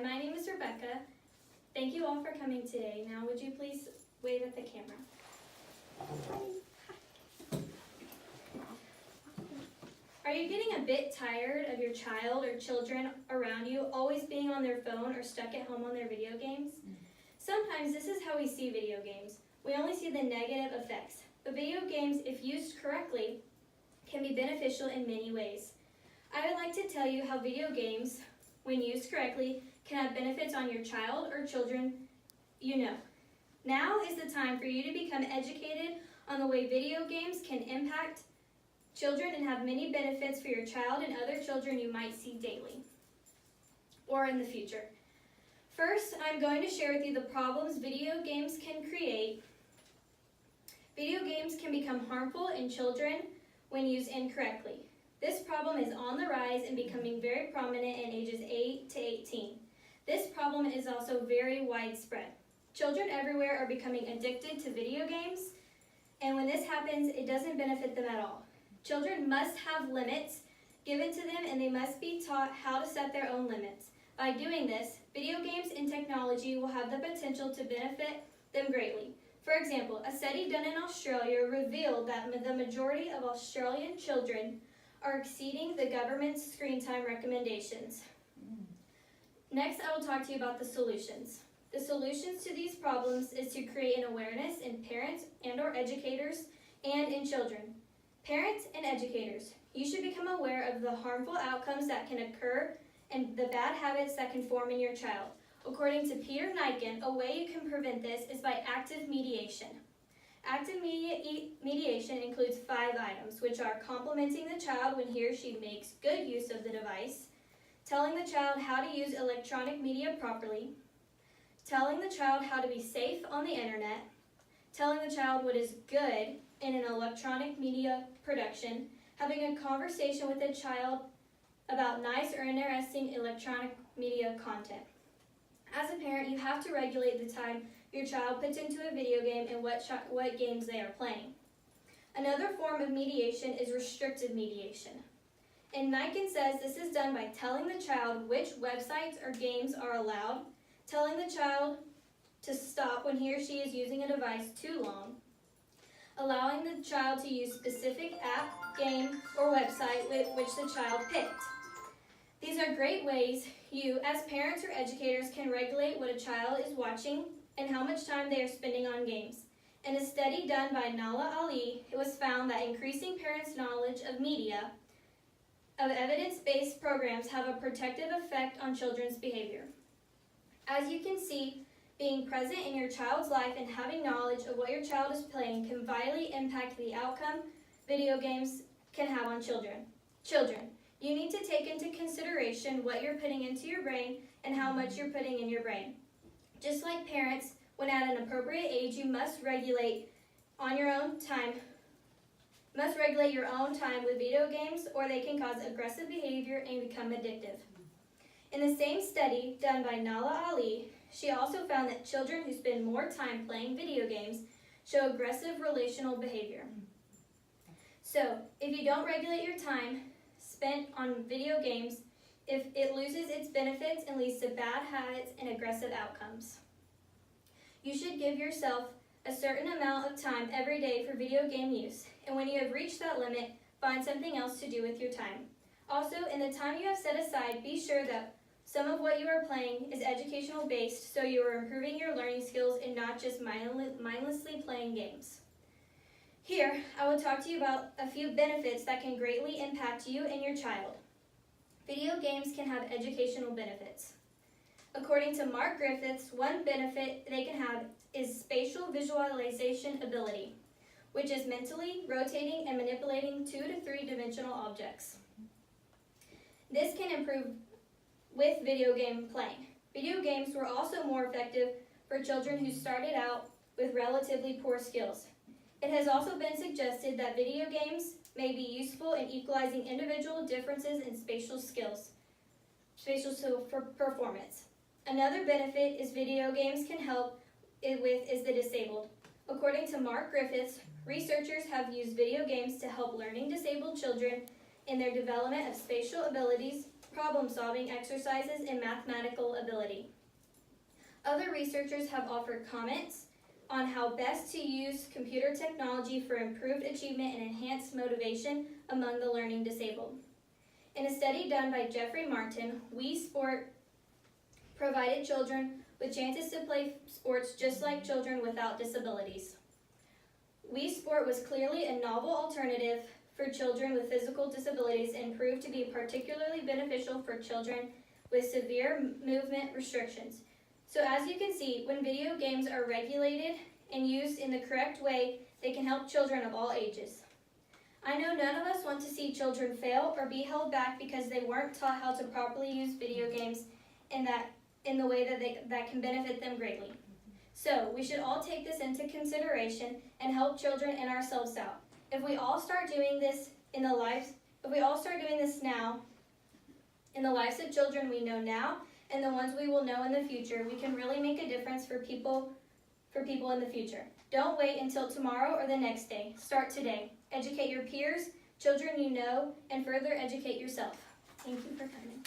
my name is Rebecca. Thank you all for coming today. Now would you please wave at the camera? Are you getting a bit tired of your child or children around you always being on their phone or stuck at home on their video games? Sometimes this is how we see video games. We only see the negative effects, but video games, if used correctly, can be beneficial in many ways. I would like to tell you how video games, when used correctly, can have benefits on your child or children you know. Now is the time for you to become educated on the way video games can impact children and have many benefits for your child and other children you might see daily or in the future. First, I'm going to share with you the problems video games can create. Video games can become harmful in children when used incorrectly. This problem is on the rise and becoming very prominent in ages 8 to 18. This problem is also very widespread. Children everywhere are becoming addicted to video games, and when this happens, it doesn't benefit them at all. Children must have limits given to them, and they must be taught how to set their own limits. By doing this, video games and technology will have the potential to benefit them greatly. For example, a study done in Australia revealed that the majority of Australian children are exceeding the government's screen time recommendations. Next, I will talk to you about the solutions. The solutions to these problems is to create an awareness in parents and/or educators and in children. Parents and educators, you should become aware of the harmful outcomes that can occur and the bad habits that can form in your child. According to Peter Niken, a way you can prevent this is by active mediation. Active mediation includes 5 items, which are complimenting the child when he or she makes good use of the device, telling the child how to use electronic media properly, telling the child how to be safe on the internet, telling the child what is good in an electronic media production, having a conversation with the child about nice or interesting electronic media content. As a parent, you have to regulate the time your child puts into a video game and what games they are playing. Another form of mediation is restrictive mediation. And Niken says this is done by telling the child which websites or games are allowed, telling the child to stop when he or she is using a device too long, allowing the child to use specific app, game, or website which the child picked. These are great ways you, as parents or educators, can regulate what a child is watching and how much time they are spending on games. In a study done by Nala Ali, it was found that increasing parents' knowledge of media, of evidence-based programs, have a protective effect on children's behavior. As you can see, being present in your child's life and having knowledge of what your child is playing can vitally impact the outcome video games can have on children. Children, you need to take into consideration what you're putting into your brain and how much you're putting in your brain. Just like parents, when at an appropriate age, you must regulate your own time with video games, or they can cause aggressive behavior and become addictive. In the same study done by Nala Ali, she also found that children who spend more time playing video games show aggressive relational behavior. So, if you don't regulate your time spent on video games, if it loses its benefits and leads to bad habits and aggressive outcomes. You should give yourself a certain amount of time every day for video game use, and when you have reached that limit, find something else to do with your time. Also, in the time you have set aside, be sure that some of what you are playing is educational based, so you are improving your learning skills and not just mindlessly playing games. Here, I will talk to you about a few benefits that can greatly impact you and your child. Video games can have educational benefits. According to Mark Griffiths, one benefit they can have is spatial visualization ability, which is mentally rotating and manipulating 2 to 3 dimensional objects. This can improve with video game playing. Video games were also more effective for children who started out with relatively poor skills. It has also been suggested that video games may be useful in equalizing individual differences in spatial performance. Another benefit is video games can help with is the disabled. According to Mark Griffiths, researchers have used video games to help learning disabled children in their development of spatial abilities, problem-solving exercises and mathematical ability. Other researchers have offered comments on how best to use computer technology for improved achievement and enhanced motivation among the learning disabled. In a study done by Jeffrey Martin, Wii Sport provided children with chances to play sports just like children without disabilities. Wii Sport was clearly a novel alternative for children with physical disabilities and proved to be particularly beneficial for children with severe movement restrictions. So as you can see, when video games are regulated and used in the correct way, they can help children of all ages. I know none of us want to see children fail or be held back because they weren't taught how to properly use video games in the way that can benefit them greatly. So we should all take this into consideration and help children and ourselves out. If we all start doing this now, in the lives of children we know now and the ones we will know in the future, we can really make a difference for people in the future. Don't wait until tomorrow or the next day. Start today. Educate your peers, children you know, and further educate yourself. Thank you for coming.